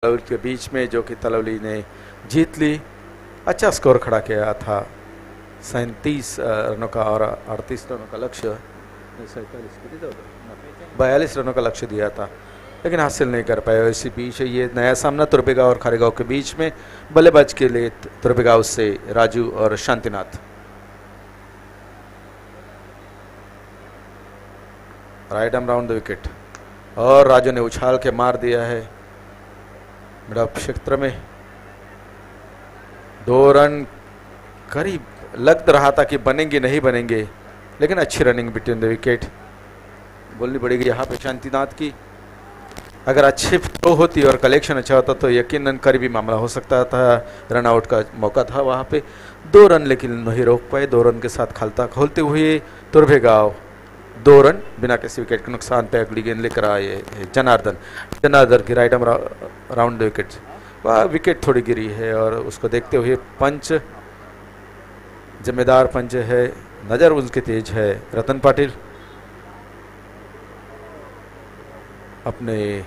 तलवली के बीच में, जो कि तलवली ने जीत ली। अच्छा स्कोर खड़ा किया था, 37 रनों का और 38 रनों का लक्ष्य, 42 रनों का लक्ष्य दिया था, लेकिन हासिल नहीं कर पाए। इसी बीच ये नया सामना तुर्भेगांव और खारेगांव के बीच में। बल्लेबाज के लिए तुर्भेगांव से राजू और Shantinath. Right arm round the wicket और राजू ने उछाल के मार दिया है मिड ऑफ क्षेत्र में। 2 रन करीब लग रहा था कि बनेंगे नहीं बनेंगे, लेकिन अच्छी रनिंग बिटवीन द विकेट बोलनी पड़ेगी यहाँ पे शांतिनाथ की। अगर अच्छी थ्रो होती और कलेक्शन अच्छा होता तो यकीनन करीबी मामला हो सकता था। रन आउट का मौका था वहाँ पे। 2 रन लेकिन नहीं रोक पाए। 2 रन के साथ खालता खोलते हुए तुर्भेगांव 2 रन बिना किसी विकेट के नुकसान पे अगली गेंद लेकर आए जनार्दन की right arm round the wicket. वह विकेट थोड़ी गिरी है और उसको देखते हुए पंच, जिम्मेदार पंच है, नज़र उसकी तेज है, रतन पाटिल अपने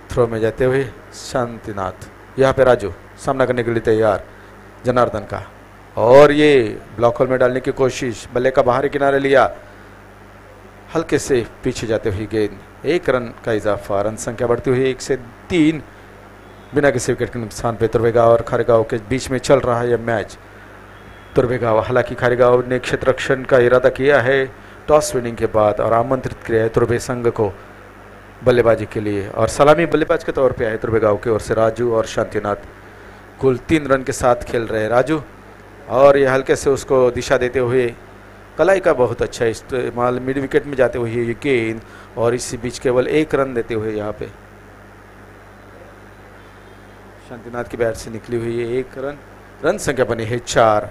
थ्रो में जाते हुए शांतिनाथ। यहाँ पे राजू सामना करने के लिए तैयार जनार्दन का, और ये ब्लॉक होल में डालने की कोशिश। बल्ले का बाहरी किनारे लिया, हल्के से पीछे जाते हुए गेंद। 1 रन का इजाफा, रन संख्या बढ़ती हुई 1 से 3 बिना किसी विकेट के नुकसान पे। तुर्भेगांव और खारेगांव के बीच में चल रहा है यह मैच। तुर्भेगांव, हालांकि खारेगांव ने क्षेत्र रक्षण का इरादा किया है टॉस विनिंग के बाद और आमंत्रित किया है तुर्भे संघ को बल्लेबाजी के लिए, और सलामी बल्लेबाज के तौर पे आए तुर्भेगांव की ओर से राजू और शांतिनाथ। कुल 3 रन के साथ खेल रहे राजू, और ये हल्के से उसको दिशा देते हुए कलाई का बहुत अच्छा इस्तेमाल मिड विकेट में जाते हुए ये गेंद, और इसी बीच केवल 1 रन देते हुए यहाँ पे शांतिनाथ की बैट से निकली हुई है 1 रन। रन संख्या बनी है 4।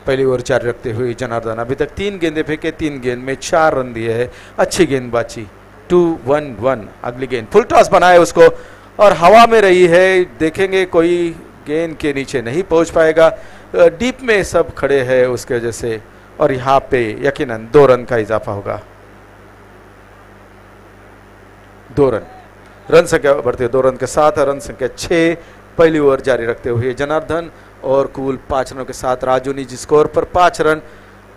पहली ओवर जारी रखते हुए जनार्दन अभी तक 3 गेंदें फेंके, 3 गेंद में 4 रन दिए हैं। अच्छी गेंदबाजी, 2-1-1। अगली गेंद फुल टॉस बनाए उसको, और हवा में रही है, देखेंगे कोई गेंद के नीचे नहीं पहुंच पाएगा। डीप में सब खड़े हैं उसके वजह से, और यहाँ पे यकीनन 2 रन का इजाफा होगा। 2 रन संख्या बढ़ते 2 रन के साथ, रन संख्या 6। पहली ओवर जारी रखते हुए जनार्दन, और कुल 5 रनों के साथ राजू निजी स्कोर पर 5 रन।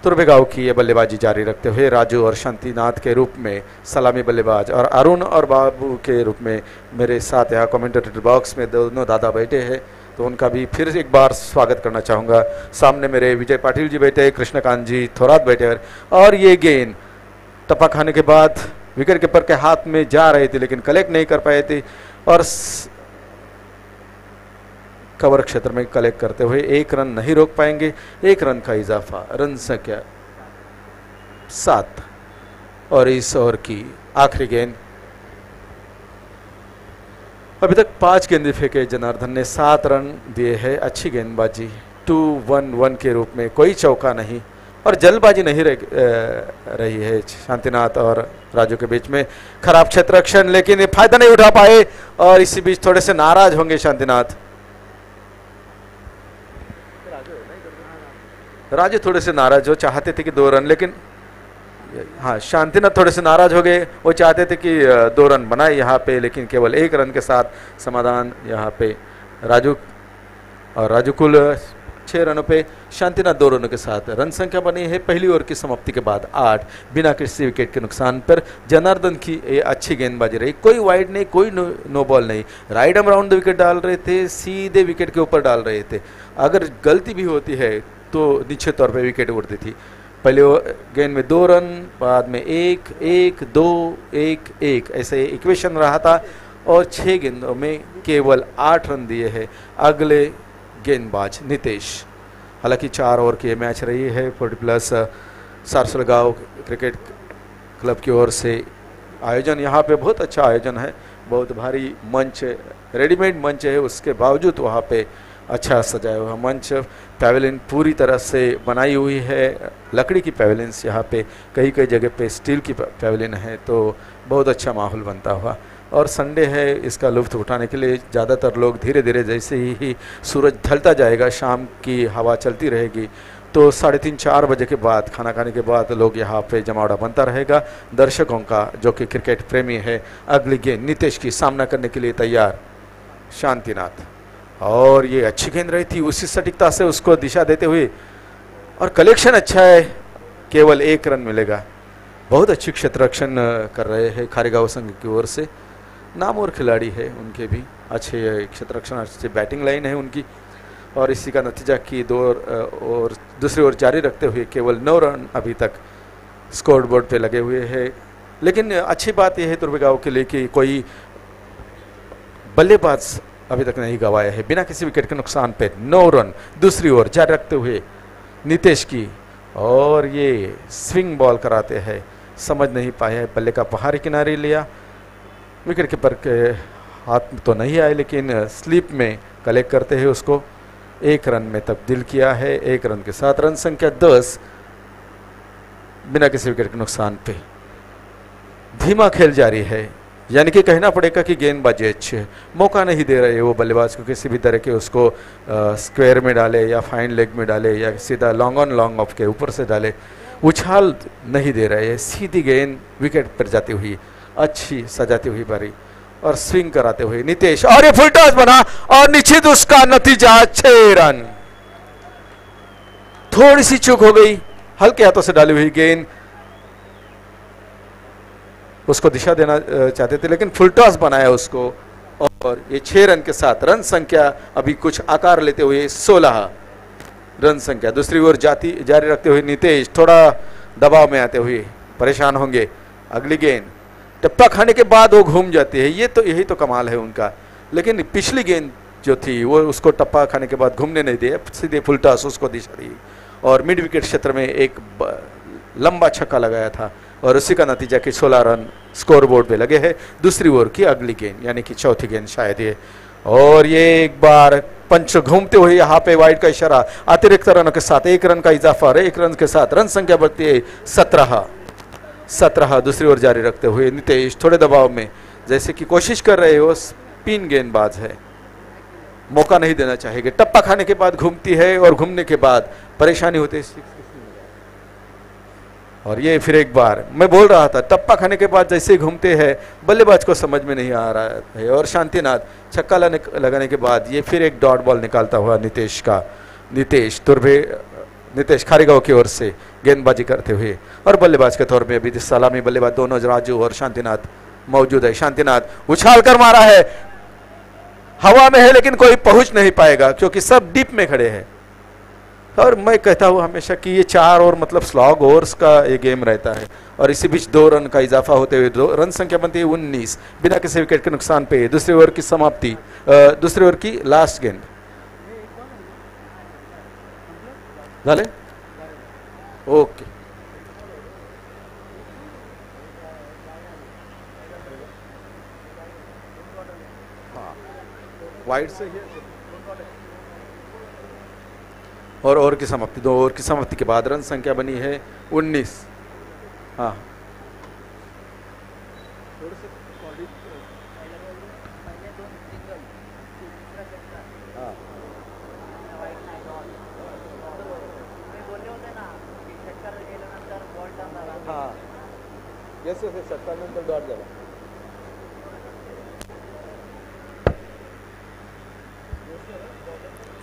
तुर्भेगांव की ये बल्लेबाजी जारी रखते हुए राजू और शांतिनाथ के रूप में सलामी बल्लेबाज, और अरुण और बाबू के रूप में मेरे साथ यहाँ कमेंटेटर बॉक्स में दोनों दादा बैठे हैं, तो उनका भी फिर एक बार स्वागत करना चाहूँगा। सामने मेरे विजय पाटिल जी बैठे, कृष्णकांत जी थोरात बैठे, और ये गेंद टप्पा खाने के बाद विकेट कीपर के हाथ में जा रहे थे लेकिन कलेक्ट नहीं कर पाए थे, और कवर क्षेत्र में कलेक्ट करते हुए 1 रन नहीं रोक पाएंगे। 1 रन का इजाफा, रन संख्या 7। और इस ओवर की आखिरी गेंद, अभी तक 5 गेंदें फेंके जनार्दन ने, 7 रन दिए हैं। अच्छी गेंदबाजी, 2-1-1 के रूप में, कोई चौका नहीं, और जल्दबाजी नहीं रही है शांतिनाथ और राजू के बीच में। खराब क्षेत्र रक्षण, लेकिन ये फायदा नहीं उठा पाए, और इसी बीच थोड़े से नाराज होंगे शांतिनाथ। राजू थोड़े से नाराज हो, चाहते थे कि 2 रन, लेकिन हाँ शांतिनाथ थोड़े से नाराज हो गए। वो चाहते थे कि 2 रन बनाए यहाँ पे, लेकिन केवल 1 रन के साथ समाधान यहाँ पे राजू, और राजू कुल 6 रनों पे, शांतिनाथ 2 रनों के साथ। रन संख्या बनी है पहली ओवर की समाप्ति के बाद 8 बिना किसी विकेट के नुकसान पर। जनार्दन की ये अच्छी गेंदबाजी रही, कोई वाइड नहीं, कोई नो बॉल नहीं, right arm round the wicket डाल रहे थे, सीधे विकेट के ऊपर डाल रहे थे। अगर गलती भी होती है तो निश्चित तौर पे विकेट उड़ती थी। पहले गेंद में 2 रन, बाद में 1-1-2-1-1 ऐसे इक्वेशन रहा था, और 6 गेंदों में केवल 8 रन दिए हैं अगले गेंदबाज नितेश। हालांकि 4 ओवर की मैच रही है। 40+ सारसलगांव क्रिकेट क्लब की ओर से आयोजन, यहाँ पे बहुत अच्छा आयोजन है, बहुत भारी मंच, रेडीमेड मंच है, उसके बावजूद वहाँ पे अच्छा सजाया हुआ मंच। पैवेलियन पूरी तरह से बनाई हुई है, लकड़ी की पैवेलियंस यहाँ पे, कई जगह पे स्टील की पैवेलियन है, तो बहुत अच्छा माहौल बनता हुआ। और संडे है, इसका लुत्फ़ उठाने के लिए ज़्यादातर लोग धीरे धीरे, जैसे ही सूरज ढलता जाएगा, शाम की हवा चलती रहेगी, तो 3:30-4 बजे के बाद खाना खाने के बाद लोग यहाँ पे जमावड़ा बनता रहेगा दर्शकों का, जो कि क्रिकेट प्रेमी है। अगली गेंद नितेश की सामना करने के लिए तैयार शांतिनाथ, और ये अच्छी गेंद रही थी, उसी सटीकता से उसको दिशा देते हुए, और कलेक्शन अच्छा है, केवल 1 रन मिलेगा। बहुत अच्छी क्षेत्र रक्षण कर रहे हैं खारेगांव संघ की ओर से, नामवर खिलाड़ी है उनके भी, अच्छे क्षेत्र रक्षण, अच्छी बैटिंग लाइन है उनकी, और इसी का नतीजा कि 2 और दूसरी ओर जारी रखते हुए केवल 9 रन अभी तक स्कोर बोर्ड पे लगे हुए हैं। लेकिन अच्छी बात यह है तुर्बे गांव के लिए कि कोई बल्लेबाज अभी तक नहीं गवाया है, बिना किसी विकेट के नुकसान पे 9 रन दूसरी ओर जारी रखते हुए नितेश की, और ये स्विंग बॉल कराते हैं, समझ नहीं पाए, बल्ले का बाहरी किनारे लिया, विकेट कीपर के हाथ तो नहीं आए, लेकिन स्लिप में कलेक्ट करते हैं उसको, 1 रन में तब्दील किया है। 1 रन के साथ रन संख्या 10 बिना किसी विकेट के नुकसान पे। धीमा खेल जारी है, यानी कि कहना पड़ेगा कि गेंदबाजी अच्छी है, मौका नहीं दे रहे वो बल्लेबाज को किसी भी तरह के उसको स्क्वायर में डाले या फाइन लेग में डाले या सीधा लॉन्ग ऑन लॉन्ग ऑफ के ऊपर से डाले, उछाल नहीं दे रहे हैं, सीधी गेंद विकेट पर जाती हुई, अच्छी सजाती हुई बारी, और स्विंग कराते हुए नितेश, और ये फुल टॉस बना, और निश्चित उसका नतीजा 6 रन। थोड़ी सी चूक हो गई, हल्के हाथों से डाली हुई गेंद, उसको दिशा देना चाहते थे, लेकिन फुल टॉस बनाया उसको, और ये 6 रन के साथ रन संख्या अभी कुछ आकार लेते हुए 16 रन संख्या। दूसरी ओर जारी रखते हुए नितेश थोड़ा दबाव में आते हुए परेशान होंगे। अगली गेंद टप्पा खाने के बाद वो घूम जाती है, यही तो कमाल है उनका, लेकिन पिछली गेंद जो थी वो उसको टप्पा खाने के बाद घूमने नहीं दिए, सीधे फुल टॉस उसको दिशा दी, और मिड विकेट क्षेत्र में एक लंबा छक्का लगाया था, और उसी का नतीजा कि 16 रन स्कोर बोर्ड पे लगे हैं। दूसरी ओवर की अगली गेंद, यानी कि चौथी गेंद शायद ये, और ये एक बार पंच घूमते हुए यहाँ पे वाइड का इशारा, अतिरिक्त रनों के साथ 1 रन का इजाफा, और 1 रन के साथ रन संख्या बढ़ती है 17। दूसरी ओर जारी रखते हुए नितेश थोड़े दबाव में, जैसे कि कोशिश कर रहे हो, स्पिन गेंदबाज है, मौका नहीं देना चाहेंगे, टप्पा खाने के बाद घूमती है, और घूमने के बाद परेशानी होती है। और ये फिर एक बार मैं बोल रहा था, टप्पा खाने के बाद जैसे ही घूमते हैं बल्लेबाज को समझ में नहीं आ रहा है, और शांतिनाथ छक्का लगाने के बाद ये फिर एक डॉट बॉल निकालता हुआ नितेश खारेगांव की ओर से गेंदबाजी करते हुए, और बल्लेबाज के तौर में अभी सलामी बल्लेबाज दोनों राजू और शांतिनाथ मौजूद है। शांतिनाथ उछाल कर मारा है, हवा में है लेकिन कोई पहुंच नहीं पाएगा, क्योंकि सब डीप में खड़े हैं। और मैं कहता हूँ हमेशा कि ये 4 ओवर मतलब स्लॉग ओवर्स का ये गेम रहता है, और इसी बीच 2 रन का इजाफा होते हुए 2 रन संख्या बनती है 19 बिना किसी विकेट के नुकसान पे। दूसरे ओवर की समाप्ति, दूसरे ओवर की लास्ट गेंद झाले, ओके। वाइड से और ओवर की समाप्ति, 2 ओवर की समाप्ति के बाद रन संख्या बनी है 19। हाँ,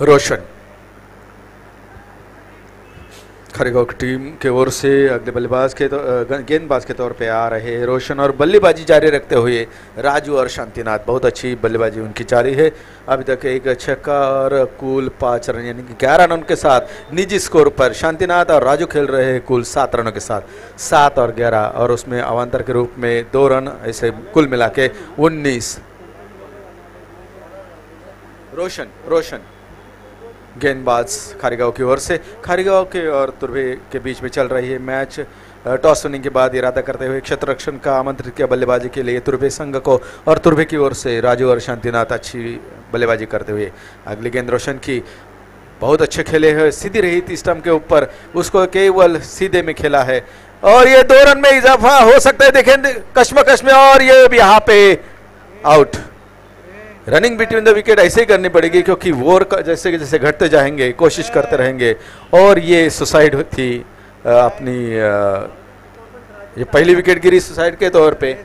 रोशन खारेगांव की टीम के ओर से अगले बल्लेबाज के गेंदबाज के तौर पे आ रहे हैं रोशन, और बल्लेबाजी जारी रखते हुए राजू और शांतिनाथ। बहुत अच्छी बल्लेबाजी उनकी जारी है, अभी तक एक छक्का और कुल 5 रन, यानी कि 11 रन के साथ निजी स्कोर पर शांतिनाथ और राजू खेल रहे हैं कुल 7 रनों के साथ, 7 और 11, और उसमें अवान्तर के रूप में 2 रन, ऐसे कुल मिला के 19। रोशन गेंदबाज खारेगांव की ओर से, खारेगांव के और तुर्भे के बीच में चल रही है मैच। टॉस विनिंग के बाद इरादा करते हुए क्षेत्र रक्षण का आमंत्रित किया बल्लेबाजी के लिए तुर्भे संघ को, और तुर्भे की ओर से राजू और शांतिनाथ अच्छी बल्लेबाजी करते हुए। अगली गेंद रोशन की, बहुत अच्छे खेले हैं, सीधी रही थी स्टंप के ऊपर, उसको केवल सीधे में खेला है, और ये 2 रन में इजाफा हो सकता है, देखें कश्मकश में, और ये भी यहाँ पे out. Running between the wicket ऐसे ही करनी पड़ेगी, क्योंकि ओवर जैसे जैसे घटते जाएंगे कोशिश करते रहेंगे। और ये सुसाइड थी अपनी ये पहली विकेट गिरी सुसाइड के तौर पे,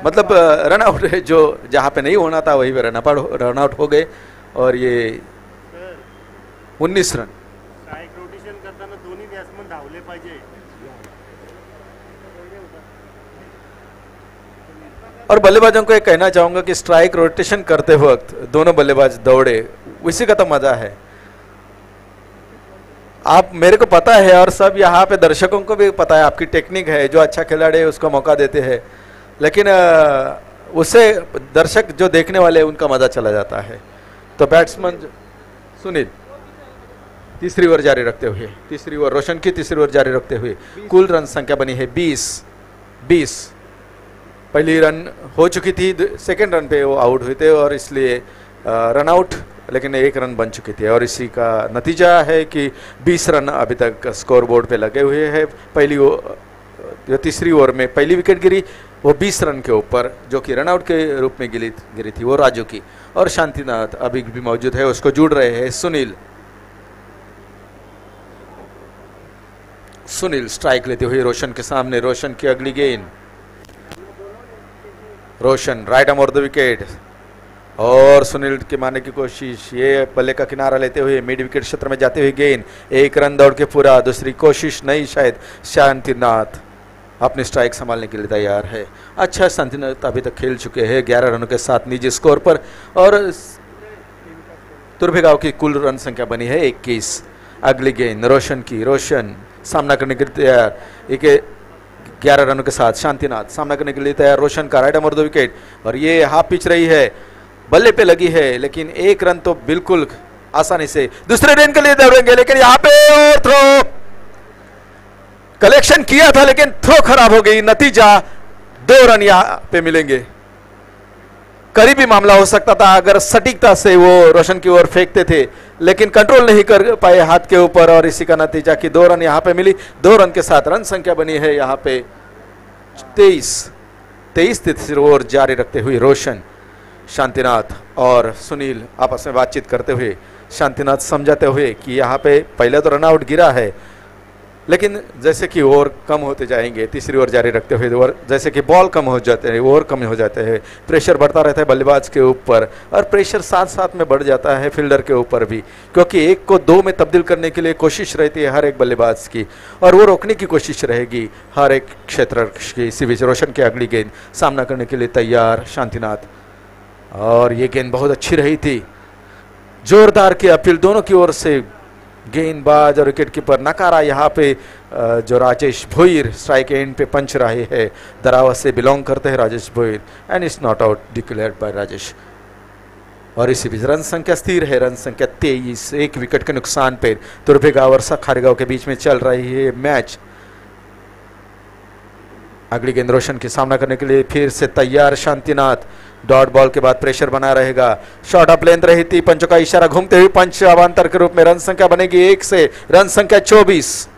मतलब रन आउट जो जहाँ पे नहीं होना था वहीं पे रन आउट हो गए। और ये 19 रन। रोटेशन करताना दोन्ही बॅट्समन धावले पाहिजे। और बल्लेबाजों को एक कहना चाहूंगा कि स्ट्राइक रोटेशन करते वक्त दोनों बल्लेबाज दौड़े, उसी का तो मजा है। आप मेरे को पता है और सब यहाँ पे दर्शकों को भी पता है, आपकी टेक्निक है, जो अच्छा खिलाड़ी है उसको मौका देते हैं, लेकिन उससे दर्शक जो देखने वाले हैं उनका मजा चला जाता है। तो बैट्समैन सुनील तीसरी ओवर जारी रखते हुए, तीसरी ओवर रोशन की तीसरी ओवर जारी रखते हुए कुल रन संख्या बनी है 20। पहली रन हो चुकी थी, सेकेंड रन पे वो आउट हुए थे और इसलिए रन आउट, लेकिन 1 रन बन चुकी थी। और इसी का नतीजा है कि 20 रन अभी तक स्कोर बोर्ड पे लगे हुए हैं। जो तीसरी ओवर में पहली विकेट गिरी वो 20 रन के ऊपर, जो कि रन आउट के रूप में गिरी थी, वो राजू की। और शांतिनाथ अभी भी मौजूद है, उसको जुड़ रहे हैं सुनील स्ट्राइक लेते हुए रोशन के सामने। रोशन की अगली गेंद, Roshan right arm over the wicket और सुनील के मारने की कोशिश, ये बल्ले का किनारा लेते हुए मिड विकेट क्षेत्र में जाते हुए गेंद, 1 रन दौड़ के पूरा। दूसरी कोशिश नहीं, शायद शांतिनाथ अपनी स्ट्राइक संभालने के लिए तैयार है। अच्छा, शांतिनाथ अभी तक खेल चुके हैं 11 रनों के साथ निजी स्कोर पर। और तुर्भे गांव की कुल रन संख्या बनी है 21। अगली गेंद रोशन की, रोशन सामना करने के लिए तैयार, 11 रनों के साथ शांतिनाथ सामना करने के लिए तैयार। रोशन का right arm over the wicket और ये हाफ पिच रही है, बल्ले पे लगी है, लेकिन 1 रन तो बिल्कुल आसानी से दूसरे रन के लिए दौड़ेंगे, लेकिन यहाँ पे और थ्रो कलेक्शन किया था लेकिन थ्रो खराब हो गई। नतीजा 2 रन यहाँ पे मिलेंगे। करीबी मामला हो सकता था अगर सटीकता से वो रोशन की ओर फेंकते थे, लेकिन कंट्रोल नहीं कर पाए हाथ के ऊपर और इसी का नतीजा कि 2 रन यहाँ पे मिली। 2 रन के साथ रन संख्या बनी है यहाँ पे 23। तीसरी ओवर जारी रखते हुए रोशन, शांतिनाथ और सुनील आपस में बातचीत करते हुए, शांतिनाथ समझाते हुए कि यहाँ पे पहले तो रन आउट गिरा है, लेकिन जैसे कि ओवर कम होते जाएंगे, तीसरी ओवर जारी रखते हुए ओवर जैसे कि बॉल कम हो जाते हैं, ओवर कम हो जाते हैं, प्रेशर बढ़ता रहता है बल्लेबाज के ऊपर और प्रेशर साथ साथ में बढ़ जाता है फील्डर के ऊपर भी, क्योंकि 1 को 2 में तब्दील करने के लिए कोशिश रहती है हर एक बल्लेबाज की और वो रोकने की कोशिश रहेगी हर एक क्षेत्र की। इसी बीच रोशन की अगली गेंद सामना करने के लिए तैयार शांतिनाथ और ये गेंद बहुत अच्छी रही थी। जोरदार की अपील दोनों की ओर से, गेंदबाज और विकेट कीपर नकारा। यहाँ पे जो राजेश भोईर स्ट्राइक एंड पे पंच रहे हैं, दरावा से बिलोंग करते हैं Rajesh Bhoir and it's not out declared by Rajesh. और इसी बीच रन संख्या स्थिर है, रन संख्या 23, 1 विकेट के नुकसान पे तुर्भे गांव और खारेगांव के बीच में चल रही है मैच। अगली गेंद रोशन की सामना करने के लिए फिर से तैयार शांतिनाथ, डॉट बॉल के बाद प्रेशर बना रहेगा, शॉर्ट अप लेंथ रही थी, पंचों का इशारा घूमते हुए पंच अवांतर के रूप में रन संख्या बनेगी 1 से, रन संख्या 24।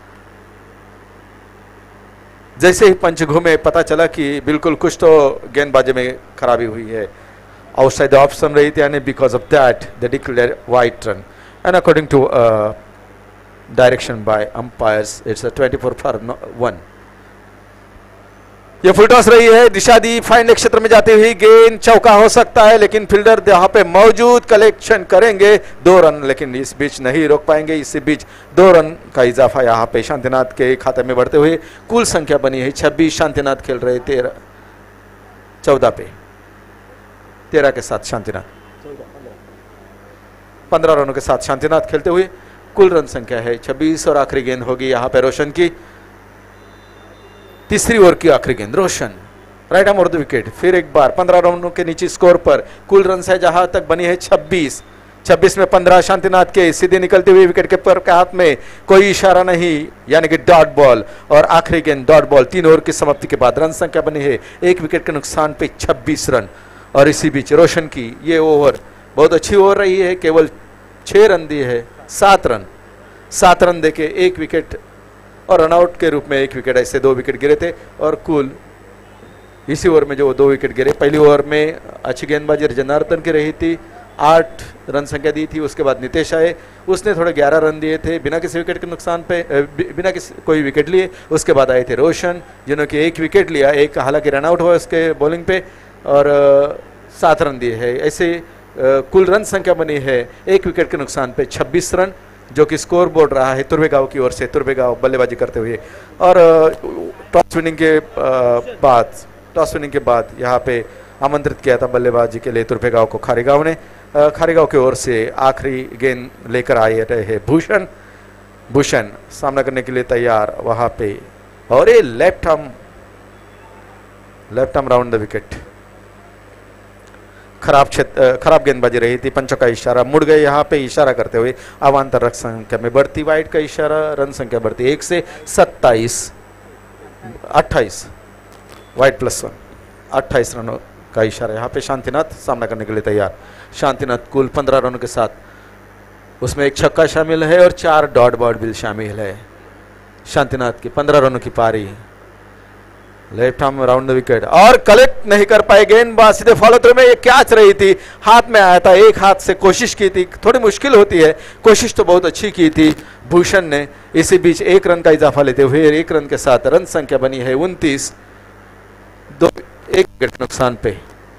जैसे ही पंच घूमे पता चला कि बिल्कुल कुछ तो गेंदबाजी में खराबी हुई है, आउटसाइड द ऑप्शन रही थी यानी because of that they declare wide run and according to direction by umpires it's 24-1। ये फुल टॉस रही है, दिशा दी फाइन लेग क्षेत्र में जाती हुई गेंद, चौका हो सकता है लेकिन फील्डर यहाँ पे मौजूद, कलेक्शन करेंगे 2 रन, लेकिन इस बीच नहीं रोक पाएंगे। इसी बीच 2 रन का इजाफा यहाँ पे शांतिनाथ के खाते में बढ़ते हुए कुल संख्या बनी है 26। शांतिनाथ खेल रहे 14 पे 13 के साथ शांतिनाथ 15 रनों के साथ शांतिनाथ खेलते हुए कुल रन संख्या है 26। और आखिरी गेंद होगी यहाँ पे रोशन की, तीसरी ओवर की आखिरी गेंद Roshan right arm over the wicket. फिर एक बार 15 रनों के नीचे स्कोर पर कुल रन है जहां तक बनी है 26 में 15 शांतिनाथ के सीधे निकलते हुए विकेट कीपर के हाथ में कोई इशारा नहीं, यानी कि डॉट बॉल और आखिरी गेंद डॉट बॉल। 3 ओवर की समाप्ति के बाद रन संख्या बनी है 1 विकेट के नुकसान पे 26 रन। और इसी बीच रोशन की ये ओवर बहुत अच्छी ओवर रही है, केवल 6 रन दिए है, 7 रन देके 1 विकेट और रनआउट के रूप में 1 विकेट, ऐसे 2 विकेट गिरे थे और कुल इसी ओवर में जो 2 विकेट गिरे। पहली ओवर में अच्छी गेंदबाजी जनार्दन की रही थी, 8 रन संख्या दी थी। उसके बाद नितेश आए, उसने थोड़े 11 रन दिए थे बिना किसी विकेट के नुकसान पे, बिना किसी कोई विकेट लिए। उसके बाद आए थे रोशन, जिन्होंने 1 विकेट लिया, एक हालांकि रन आउट हुआ उसके बॉलिंग पे, और 7 रन दिए हैं। ऐसे कुल रन संख्या बनी है 1 विकेट के नुकसान पे 26 रन, जो कि स्कोर बोर्ड रहा है तुर्बेगांव की ओर से। तुर्बेगांव बल्लेबाजी करते हुए, और टॉस विनिंग के बाद यहाँ पे आमंत्रित किया था बल्लेबाजी के लिए तुर्बेगांव को खारीगांव ने। खारीगांव की ओर से आखिरी गेंद लेकर आए रहे हैं भूषण सामना करने के लिए तैयार वहां पे, और ये left arm round the wicket. खराब गेंदबाजी रही थी, पंचों का इशारा मुड़ गए यहाँ पे, इशारा करते हुए अवान्तर रन संख्या में बढ़ती, वाइड का इशारा, रन संख्या बढ़ती 1 से 28 वाइड +1 28 रनों का इशारा। यहाँ पे शांतिनाथ सामना करने के लिए तैयार। शांतिनाथ कुल 15 रनों के साथ, उसमें 1 छक्का शामिल है और 4 डॉट बॉल भी शामिल है। शांतिनाथ की 15 रनों की पारी, left arm round the wicket, और कलेक्ट नहीं कर पाए गेंदबाज, सीधे फॉलो थ्रू में ये कैच रही थी, हाथ में आया था, एक हाथ से कोशिश की थी, थोड़ी मुश्किल होती है, कोशिश तो बहुत अच्छी की थी भूषण ने। इसी बीच 1 रन का इजाफा लेते हुए 1 रन के साथ रन संख्या बनी है 29, 1 विकेट नुकसान पे।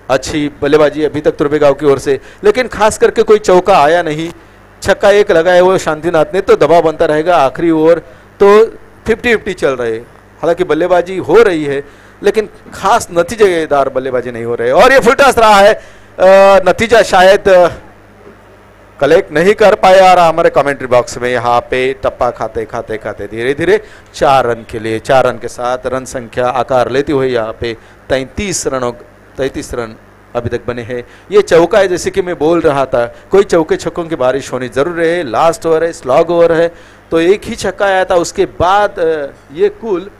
अच्छी बल्लेबाजी अभी तक तुर्बेगांव की ओर से, लेकिन खास करके कोई चौका आया नहीं। छक्का 1 लगाया वो शांतिनाथ ने, तो दबाव बनता रहेगा। आखिरी ओवर तो 50-50 चल रहे, हालांकि बल्लेबाजी हो रही है लेकिन खास नतीजेदार बल्लेबाजी नहीं हो रही, और ये फुल टॉस रहा है। नतीजा शायद कलेक्ट नहीं कर पाया, और हमारे कमेंट्री बॉक्स में यहाँ पे टप्पा खाते धीरे धीरे 4 रन के लिए, 4 रन के साथ रन संख्या आकार लेती हुई यहाँ पे 33 रन अभी तक बने हैं। ये चौका है, जैसे कि मैं बोल रहा था, कोई चौके छक्कों की बारिश होनी जरूरी है। लास्ट ओवर है, स्लॉग ओवर है, तो 1 ही छक्का आया था। उसके बाद ये कुल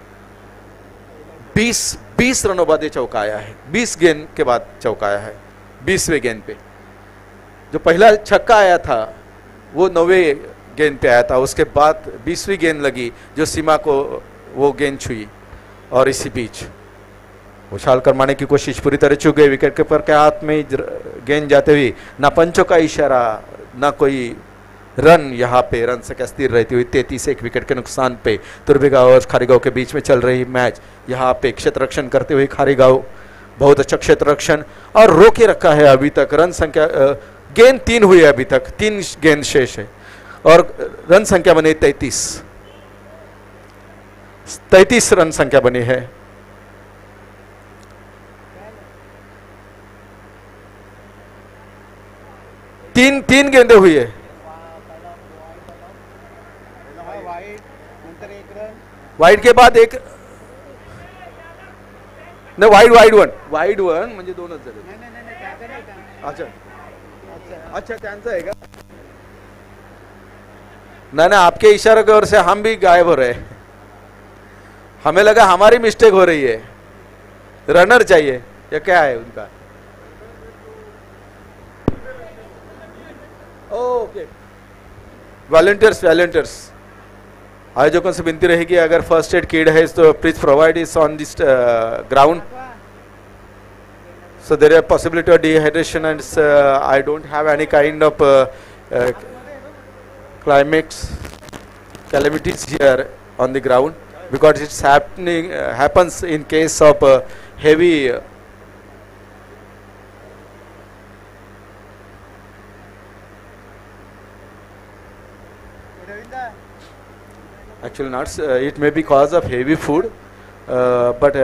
20 रनों बाद ये चौका आया है, 20 गेंद के बाद चौका आया है। 20वें गेंद पे जो पहला छक्का आया था वो 9वें गेंद पे आया था, उसके बाद 20वीं गेंद लगी जो सीमा को वो गेंद छुई, और इसी बीच उछाल कर मारने की कोशिश पूरी तरह चूक गई। विकेट कीपर के हाथ में गेंद जाते हुए ना पंचों का इशारा, ना कोई रन, यहाँ पे रन संख्या स्थिर रहती हुई 33, 1 विकेट के नुकसान पे। तुर्बेगांव और खारीगांव के बीच में चल रही मैच, यहाँ पे क्षेत्र रक्षण करते हुए खारीगांव बहुत अच्छा क्षेत्र रक्षण और रोके रखा है अभी तक। रन संख्या गेंद 3 हुई है अभी तक, 3 गेंद शेष है, और रन संख्या बनी 33 रन संख्या बनी है। तीन गेंदें हुई है, वाइड के बाद एक नहीं, वाइड वन म्हणजे 2च झाले। अच्छा त्यांचं आहे का? ना आपके इशारों की ओर से हम भी गायब हो रहे हैं, हमें लगा हमारी मिस्टेक हो रही है। रनर चाहिए या क्या है उनका? ओके, वॉलंटियर्स आयोजकों से विनती रहेगी, अगर फर्स्ट एड किट है तो प्लीज प्रोवाइड इस on this ground, so there is possibility of dehydration, and I don't have any kind of calamities here on the ground, because it's happens in case of heavy actually not, it may be cause of heavy food, but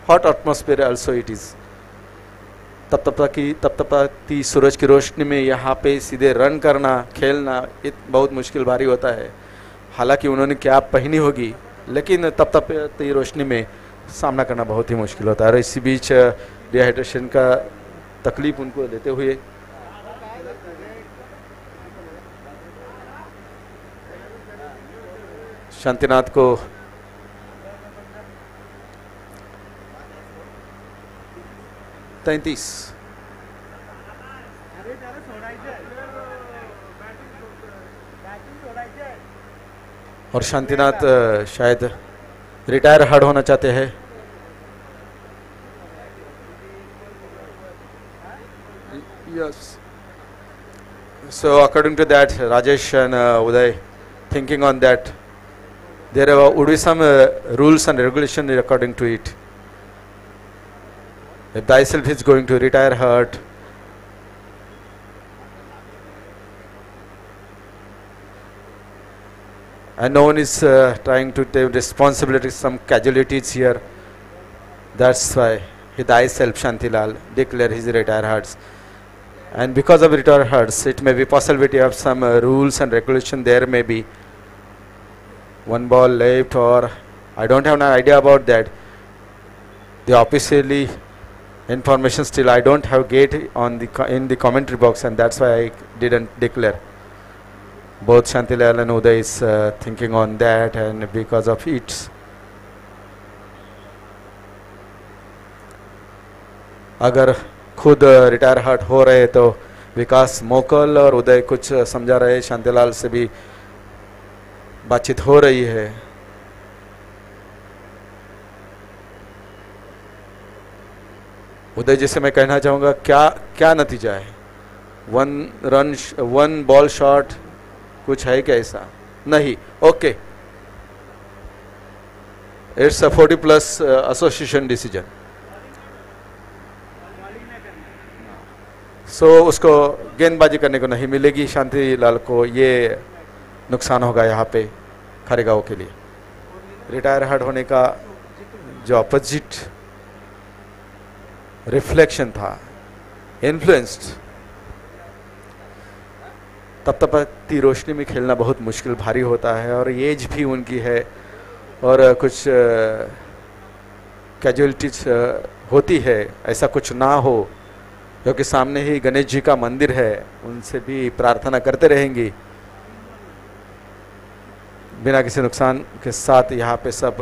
hot atmosphere also it is. तपतपती सूरज की रोशनी में यहाँ पे सीधे run करना, खेलना बहुत मुश्किल भारी होता है। हालांकि उन्होंने कैप पहनी होगी, लेकिन तपतपती रोशनी में सामना करना बहुत ही मुश्किल होता है। और इसी बीच डिहाइड्रेशन का तकलीफ उनको देते हुए शांतिनाथ को तैंतीस और शांतिनाथ शायद रिटायर हार्ड होना चाहते हैं। Yes. So according to that, Rajesh and Uday, thinking on that, there would be some rules and regulation according to it. If thyself is going to retire hurt, and no one is trying to take responsibility, some casualties here. That's why he thyself, Shantilal, declare his retire hurts. And because of retire hurts, it may be possibility of some rules and regulation. There may be one ball left, or I don't have an idea about that. The officially information still I don't have get on the in the commentary box, and that's why I didn't declare. Both Shantilal and Uday is thinking on that, and because of it, अगर खुद retire hurt हो रहे तो विकास मोकल और उदय कुछ समझा रहे, शांतिलाल से भी बातचीत हो रही है. उदय जी से मैं कहना चाहूंगा, क्या क्या नतीजा है? वन बॉल शॉट कुछ है क्या ऐसा? नहीं. Okay, it's a 40+ association decision. So उसको गेंदबाजी करने को नहीं मिलेगी. शांतिलाल को ये नुकसान होगा यहाँ पे खारेगांव के लिए. रिटायर हर्ट होने का जो अपोजिट रिफ्लेक्शन था, इन्फ्लुएंस्ड, तब तपती रोशनी में खेलना बहुत मुश्किल भारी होता है, और एज भी उनकी है, और कुछ कैजुअलिटीज होती है. ऐसा कुछ ना हो, क्योंकि सामने ही गणेश जी का मंदिर है, उनसे भी प्रार्थना करते रहेंगी बिना किसी नुकसान के साथ यहाँ पे सब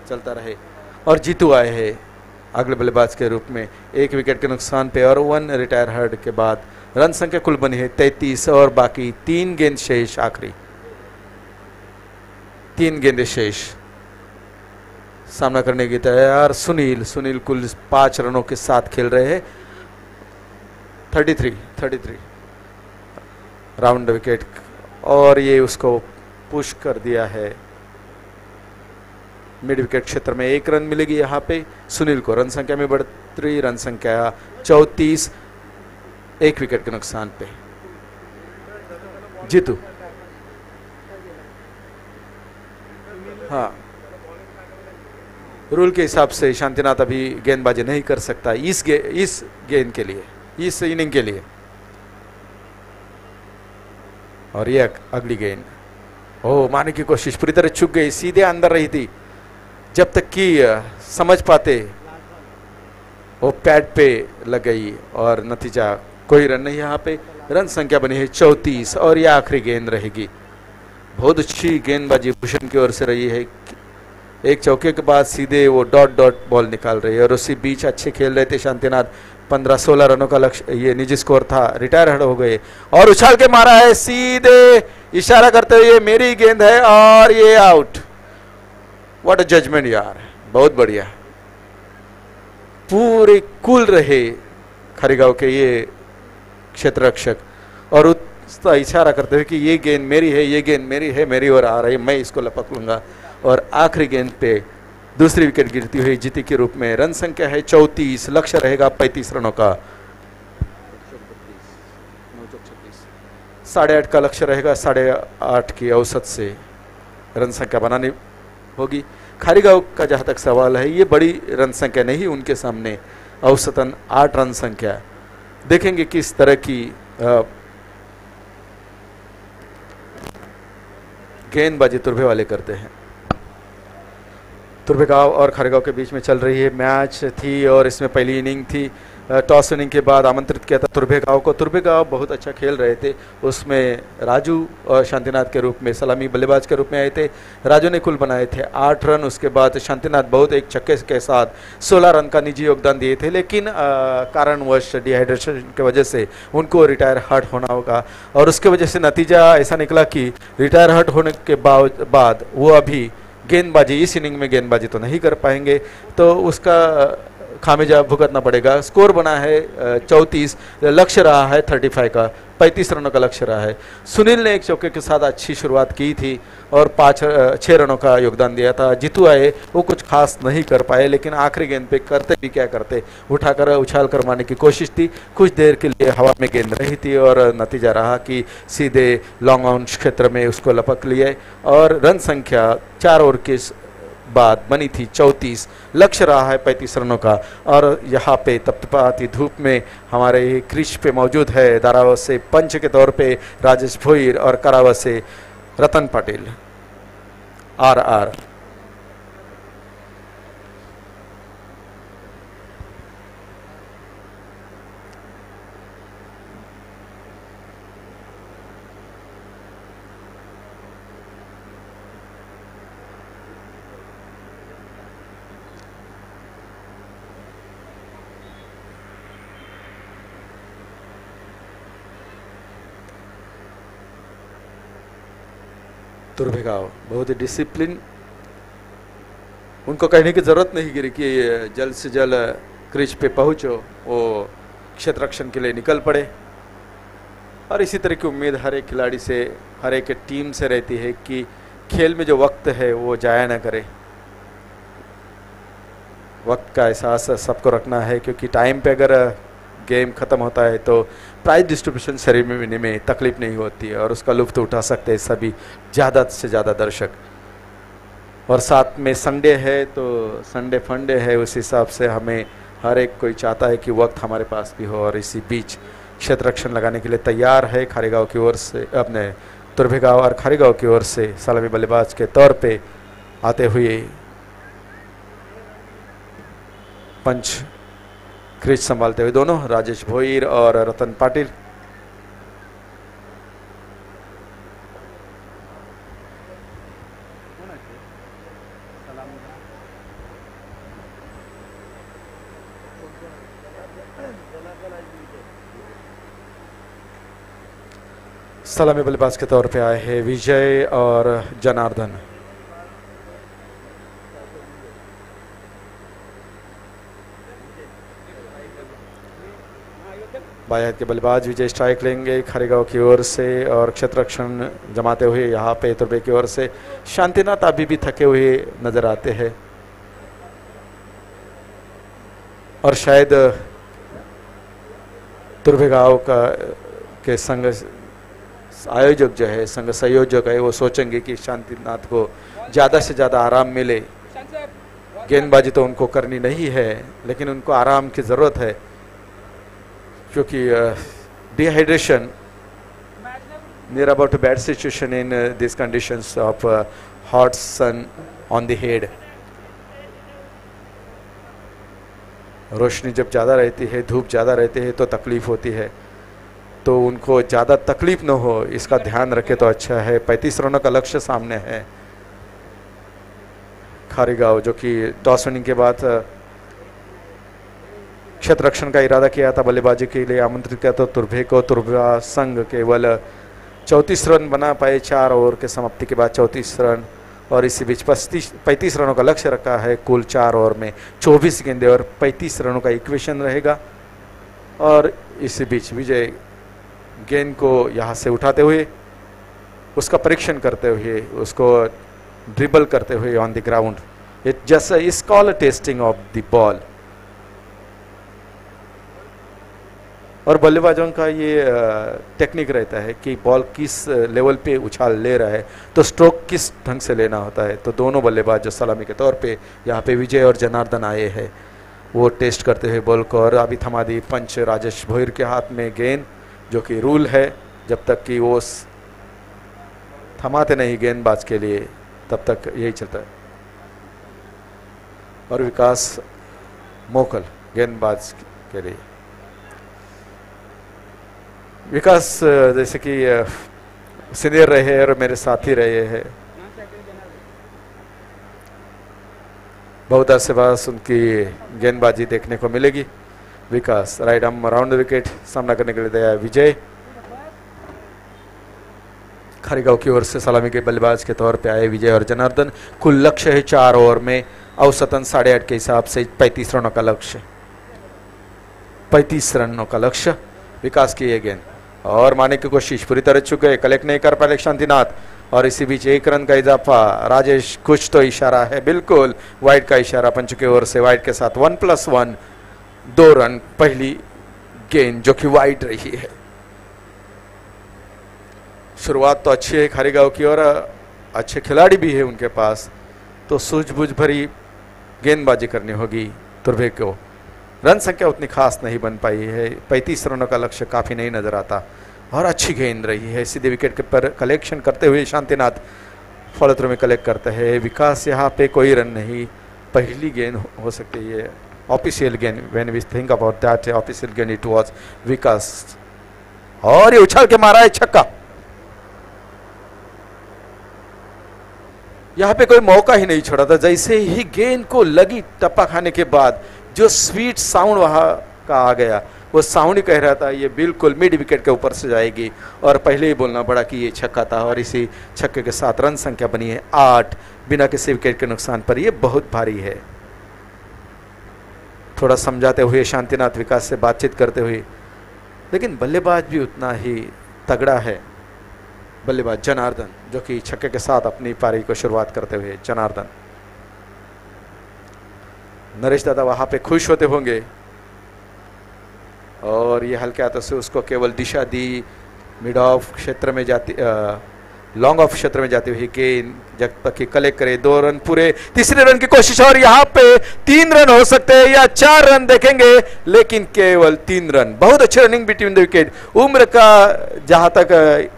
चलता रहे. और जीतू आए हैं अगले बल्लेबाज के रूप में 1 विकेट के नुकसान पे, और 1 रिटायर हर्ट के बाद रन संख्या कुल बनी है 33, और बाकी 3 गेंद शेष. आखिरी 3 गेंदें शेष. सामना करने की तैयार सुनील कुल 5 रनों के साथ खेल रहे हैं. 33 राउंड विकेट, और ये उसको पुश कर दिया है. मिड विकेट क्षेत्र में 1 रन मिलेगी यहाँ पे सुनील को. रन संख्या में बढ़ती, रन संख्या 34, 1 विकेट के नुकसान पे. जीतू, हाँ, रूल के हिसाब से शांतिनाथ अभी गेंदबाजी नहीं कर सकता इस गेंद के लिए, इस इनिंग के लिए. और ये अगली गेंद, ओह, मारने की कोशिश पूरी तरह चूक गई, सीधे अंदर रही थी. जब तक कि समझ पाते वो पैड पे लग गई, और नतीजा कोई रन नहीं. यहाँ पे रन संख्या बनी है 34, और यह आखिरी गेंद रहेगी. बहुत अच्छी गेंदबाजी भूषण की ओर से रही है. एक चौके के बाद सीधे वो डॉट बॉल निकाल रही है, और उसी बीच अच्छे खेल रहे थे शांतिनाथ. 15-16 रनों का लक्ष्य, ये निजी स्कोर था. रिटायर हर्ट हो गए, और उछाल के मारा है सीधे, इशारा करते हुए मेरी गेंद है, और ये आउट. व्हाट अ जजमेंट यार, बहुत बढ़िया. पूरे कूल रहे खारेगांव के ये क्षेत्र रक्षक, और उसका इशारा करते हुए कि ये गेंद मेरी है, ये गेंद मेरी है, मेरी ओर आ रही, मैं इसको लपक लूंगा. और आखिरी गेंद पे दूसरी विकेट गिरती हुई जीती के रूप में. रन संख्या है 34, लक्ष्य रहेगा 35 रनों का. 8.5 का लक्ष्य रहेगा. 8.5 की औसत से रन संख्या बनानी होगी. खारेगांव का जहां तक सवाल है, ये बड़ी रन संख्या नहीं उनके सामने, औसतन 8 रन संख्या. देखेंगे किस तरह की गेंदबाजी तुर्भे वाले करते हैं. तुर्भेगांव और खारेगांव के बीच में चल रही है मैच थी, और इसमें पहली इनिंग थी. टॉस इनिंग के बाद आमंत्रित किया था तुर्भेगांव को. तुर्भेगांव बहुत अच्छा खेल रहे थे, उसमें राजू और शांतिनाथ के रूप में सलामी बल्लेबाज के रूप में आए थे. राजू ने कुल बनाए थे 8 रन. उसके बाद शांतिनाथ बहुत एक छक्के के साथ 16 रन का निजी योगदान दिए थे, लेकिन कारणवश डिहाइड्रेशन की वजह से उनको रिटायर हर्ट होना होगा, और उसके वजह से नतीजा ऐसा निकला कि रिटायर हर्ट होने के बाद वो अभी गेंदबाजी, इस इनिंग में गेंदबाजी तो नहीं कर पाएंगे. तो उसका खामियाजा भुगतना पड़ेगा। स्कोर बना है 34, लक्ष्य रहा है 35 का, 35 रनों का लक्ष्य रहा है। सुनील ने एक चौके के साथ अच्छी शुरुआत की थी और 6 रनों का योगदान दिया था। जीतू आए, वो कुछ खास नहीं कर पाए, लेकिन आखिरी गेंद पे करते भी क्या करते, उठाकर उछाल कर मारने की कोशिश थी। कुछ देर के लिए हवा में गेंद रही थी और नतीजा रहा कि सीधे लॉन्ग ऑन क्षेत्र में उसको लपक लिए और रन संख्या 4 ओवर के बाद बनी थी 34, लक्ष्य रहा है 35 रनों का। और यहाँ पे तपतपाती धूप में हमारे क्रीज पे मौजूद है धारावत से पंच के तौर पे राजेश भोईर और करावत से रतन पाटिल। आर दुर्भिगाव बहुत ही डिसिप्लिन, उनको कहने की जरूरत नहीं गिरी कि जल्द से जल्द क्रीज पे पहुंचो, वो क्षेत्र रक्षण के लिए निकल पड़े। और इसी तरह की उम्मीद हर एक खिलाड़ी से, हर एक टीम से रहती है कि खेल में जो वक्त है वो जाया ना करे। वक्त का एहसास सबको रखना है, क्योंकि टाइम पे अगर गेम ख़त्म होता है तो प्राइज डिस्ट्रीब्यूशन सेरेमनी में तकलीफ नहीं होती है और उसका लुत्फ़ उठा सकते हैं सभी ज़्यादा से ज़्यादा दर्शक। और साथ में संडे है तो संडे फंडे है, उस हिसाब से हमें हर एक कोई चाहता है कि वक्त हमारे पास भी हो। और इसी बीच क्षेत्र रक्षण लगाने के लिए तैयार है खारीगांव की ओर से, अपने दुर्भिगाव और खारीगांव की ओर से सलामी बल्लेबाज के तौर पे आते हुए पंच क्रीज संभालते हुए दोनों राजेश भोईर और रतन पाटिल। सलामी बल्लेबाज के तौर पे आए हैं विजय और जनार्दन। बाएं हाथ के बल्लेबाज विजय स्ट्राइक लेंगे खारीगांव की ओर से और क्षेत्र रक्षण जमाते हुए यहाँ पे तुर्बे की ओर से शांतिनाथ अभी भी थके हुए नजर आते हैं। और शायद तुर्भेगांव का के संघ आयोजक जो है, संघ संयोजक है, वो सोचेंगे कि शांतिनाथ को ज़्यादा से ज़्यादा आराम मिले। गेंदबाजी तो उनको करनी नहीं है, लेकिन उनको आराम की ज़रूरत है, क्योंकि dehydration near about a bad situation in these conditions of hot sun on the head. रोशनी जब ज़्यादा रहती है, धूप ज़्यादा रहती है तो तकलीफ़ होती है, तो उनको ज़्यादा तकलीफ न हो इसका ध्यान रखे तो अच्छा है। 35 रनों का लक्ष्य सामने है। खारीगांव जो कि टॉस विनिंग के बाद क्षेत्र रक्षण का इरादा किया था, बल्लेबाजी के लिए आमंत्रित किया, तो तुर्भे को तुर्भा संघ केवल 34 रन बना पाए 4 ओवर के समाप्ति के बाद 34 रन। और इसी बीच 35 रनों का लक्ष्य रखा है। कुल 4 ओवर में 24 गेंदें और 35 रनों का इक्वेशन रहेगा। और इसी बीच विजय गेंद को यहाँ से उठाते हुए उसका परीक्षण करते हुए, उसको ड्रिबल करते हुए on the ground, it just is called testing of the ball. और बल्लेबाजों का ये टेक्निक रहता है कि बॉल किस लेवल पे उछाल ले रहा है, तो स्ट्रोक किस ढंग से लेना होता है। तो दोनों बल्लेबाज जो सलामी के तौर पे यहाँ पे विजय और जनार्दन आए हैं, वो टेस्ट करते हुए बॉल को। और अभी थमा दी पंच राजेश भोईर के हाथ में गेंद, जो कि रूल है, जब तक कि वो थमाते नहीं गेंदबाज के लिए तब तक यही चलता है। और विकास मोकल गेंदबाज के लिए। विकास जैसे कि सीनियर रहे और मेरे साथी रहे हैं, बहुत अरसे बाद उनकी गेंदबाजी देखने को मिलेगी। Vikas right arm around the wicket, सामना करने के लिए तैयार विजय। खारीगांव की ओर से सलामी के बल्लेबाज के तौर पे आए विजय और जनार्दन। कुल लक्ष्य है 4 ओवर में औसतन 8.5 के हिसाब से 35 रनों का लक्ष्य, 35 रनों का लक्ष्य। विकास की ये गेंद और मारने की कोशिश पूरी तरह चुक गए, कलेक्ट नहीं कर पाए शांतिनाथ, और इसी बीच 1 रन का इजाफा। राजेश कुछ तो इशारा है, बिल्कुल वाइड का इशारा पंच की ओर से, वाइड के साथ 1+1, 2 रन पहली गेंद जो कि वाइड रही है। शुरुआत तो अच्छी है खारीगांव की और अच्छे खिलाड़ी भी है उनके पास, तो सूझबूझ भरी गेंदबाजी करनी होगी तुर्भे को। रन संख्या उतनी खास नहीं बन पाई है, 35 रनों का लक्ष्य काफी नहीं नजर आता, और अच्छी गेंद रही है सीधे विकेट के पर कलेक्शन करते हुए शांतिनाथ फॉलो थ्रू में कलेक्ट करते हैं। विकास यहाँ पे कोई रन नहीं, पहली गेंद हो सकती है ऑफिशियल गेंद, when we think about that official गेंद इट वाज विकास, और ये उछाल के मारा है छक्का। यहाँ पे कोई मौका ही नहीं छोड़ा था, जैसे ही गेंद को लगी टप्पा खाने के बाद जो स्वीट साउंड वहां का आ गया, वो साउंड ही कह रहा था ये बिल्कुल मिड विकेट के ऊपर से जाएगी, और पहले ही बोलना पड़ा कि ये छक्का था, और इसी छक्के के साथ रन संख्या बनी है 8 बिना किसी विकेट के नुकसान पर। ये बहुत भारी है। थोड़ा समझाते हुए शांतिनाथ विकास से बातचीत करते हुए, लेकिन बल्लेबाज भी उतना ही तगड़ा है। बल्लेबाज जनार्दन जो कि छक्के के साथ अपनी पारी को शुरुआत करते हुए, जनार्दन, नरेश दादा वहां पे खुश होते होंगे, और ये हल्के हाथों से उसको केवल दिशा दी। मिड ऑफ क्षेत्र में जाती, लॉन्ग ऑफ क्षेत्र में जाती हुई गेंद जब तक कि कलेक्ट करे। 2 रन पूरे, तीसरे रन की कोशिश, और यहाँ पे 3 रन हो सकते हैं या 4 रन देखेंगे, लेकिन केवल 3 रन। बहुत अच्छी रनिंग बिटवीन द विकेट। उम्र का जहां तक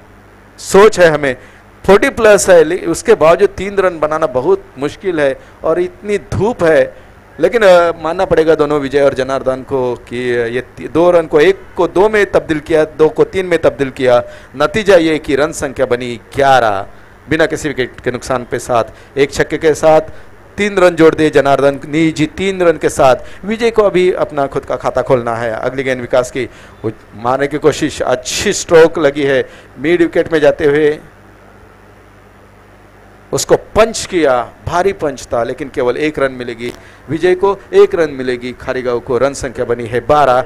सोच है हमें 40+ है, लेकिन उसके बावजूद 3 रन बनाना बहुत मुश्किल है, और इतनी धूप है, लेकिन मानना पड़ेगा दोनों विजय और जनार्दन को कि ये 2 रन को 1 को 2 में तब्दील किया, 2 को 3 में तब्दील किया। नतीजा ये कि रन संख्या बनी 11 बिना किसी विकेट के नुकसान के साथ। एक छक्के के साथ 3 रन जोड़ दिए जनार्दन निजी, 3 रन के साथ विजय को अभी अपना खुद का खाता खोलना है। अगली गेंद विकास की मारने की कोशिश, अच्छी स्ट्रोक लगी है मिड विकेट में जाते हुए, उसको पंच किया, भारी पंच था, लेकिन केवल 1 रन मिलेगी विजय को, 1 रन मिलेगी खारीगांव को। रन संख्या बनी है 12।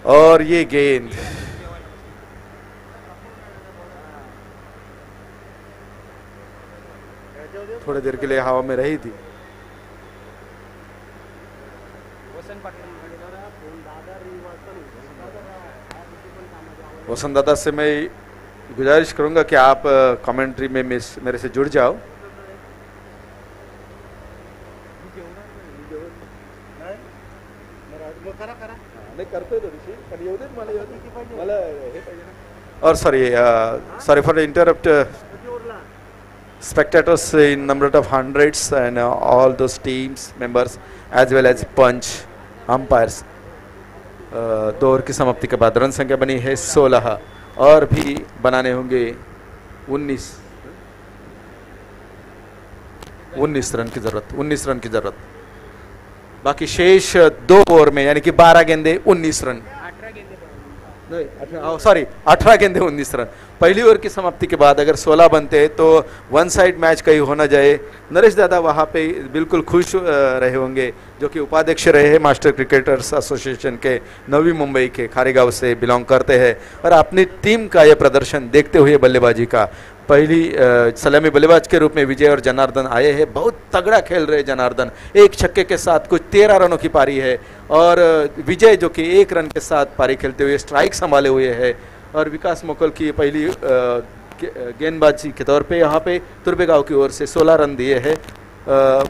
और ये गेंद थोड़ी देर के लिए हवा में रही थी। वसंत दादा से मैं गुजारिश करूंगा कि आप कमेंट्री में मेरे से जुड़ जाओ। और sorry for the interrupt, spectators in number of hundreds and all those teams members as well as punch umpires। 2 over की समाप्ति के बाद रन संख्या बनी है 16, और भी बनाने होंगे 19 रन की जरूरत। बाकी शेष 2 ओवर में यानी कि 12 गेंदे 19 रन, 18 गेंदे 19 रन। पहली ओवर की समाप्ति के बाद अगर 16 बनते हैं तो 1 साइड मैच कहीं होना जाए। नरेश दादा वहां पे बिल्कुल खुश रहे होंगे, जो कि उपाध्यक्ष रहे हैं मास्टर क्रिकेटर्स एसोसिएशन के, नवी मुंबई के, खारीगांव से बिलोंग करते हैं, और अपनी टीम का यह प्रदर्शन देखते हुए बल्लेबाजी का पहली सलामी बल्लेबाज के रूप में विजय और जनार्दन आए हैं। बहुत तगड़ा खेल रहे जनार्दन, 1 छक्के के साथ कुछ 13 रनों की पारी है, और विजय जो कि 1 रन के साथ पारी खेलते हुए स्ट्राइक संभाले हुए है, और विकास मोकल की पहली गेंदबाजी के तौर पे यहाँ पे तुर्बेगांव की ओर से 16 रन दिए हैं।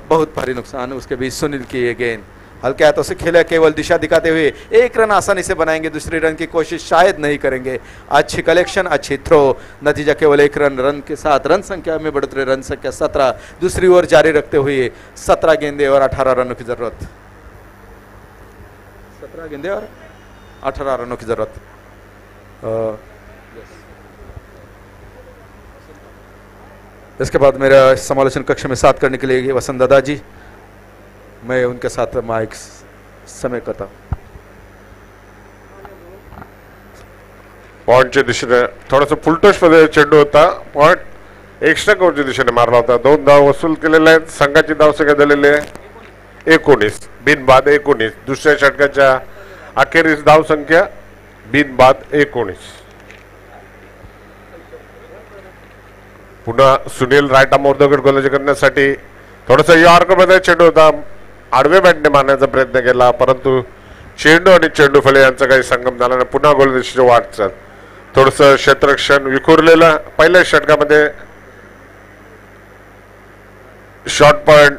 बहुत भारी नुकसान, उसके बीच सुनील की ये गेंद हल्के हाथों से खेला, केवल दिशा दिखाते हुए 1 रन आसानी से बनाएंगे, दूसरी रन की कोशिश शायद नहीं करेंगे। अच्छी कलेक्शन, अच्छी थ्रो, नतीजा केवल 1 रन के साथ रन संख्या में बढ़ोतरी, रन संख्या 17। दूसरी ओवर जारी रखते हुए 17 गेंदे और 18 रनों की जरूरत, 17 गेंदे और 18 रनों की जरूरत। इसके बाद मेरा समालोचन कक्ष में साथ करने के लिए वसंत दादा जी, मैं उनके साथ माइक समय करता हूँ. पॉइंटच्या दिशेने थोडासा फुलटोस मध्ये चेंडू होता. पॉइंट एक्स्ट्रा कव्हरच्या दिशेने मारला होता. 2 धाव वसूल केलेले आहेत. संघाची धावसंख्या झालेली आहे 19. बिनबाद 19. दुसऱ्या षटकाच्या अखेरीस धावसंख्या बिनबाद 19. पुन्हा सुनील राईट आर्म दगड गोलंदाजी करण्यासाठी थोडासा यॉर्कर मध्ये चेंडू होता. आडवे बॅटने मारण्याचा प्रयत्न केला परंतु चेंडू आणि चेंडू फले यांचा काही संगम झाला नाही. पुन्हा गोलंदाजीची वाटचाल. थोडस क्षेत्ररक्षण विखुरलेलं. पहिल्या षटकामध्ये शॉर्ट पॉइंट.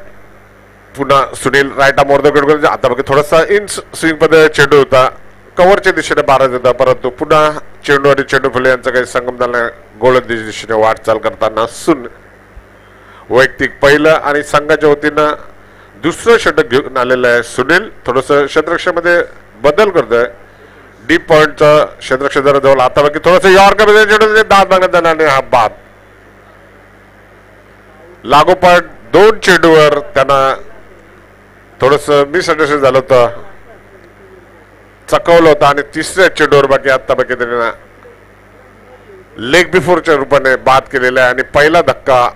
पुन्हा सुनील राईट आर्म दगड गोलंदाजी. आता बघा थोडासा इन स्विंग मध्ये चेंडू होता. कव्हरच्या दिशेने मारत होता परंतु पुन्हा चेंडू आणि चेंडू फले यांचा काही संगम झाला. गोलंदाजी दिशेने वाटचाल करताना वैयक्तिक पहिलं आणि संघाच्या वतीनं दुसरं षटक घेऊन आलेलं आहे सुनील. थोडस क्षेत्ररक्षणामध्ये बदल करतोय. डीप पॉइंटचा क्षेत्ररक्षण जवळ. आता बाकी थोडंसं यॉर्कर मध्ये चेंडू दाद मागण्यात आला आणि हा बाद. लागोपाठ 2 चेंडूवर त्यांना थोडस मिसअंडरस्टँडिंग झालं होतं. चकवलं होतं आणि तिसऱ्या चेंडूवर बाकी आता बाकी त्यांना लेग बिफोरच्या रूपाने बाद केलेला आहे आणि पहिला धक्का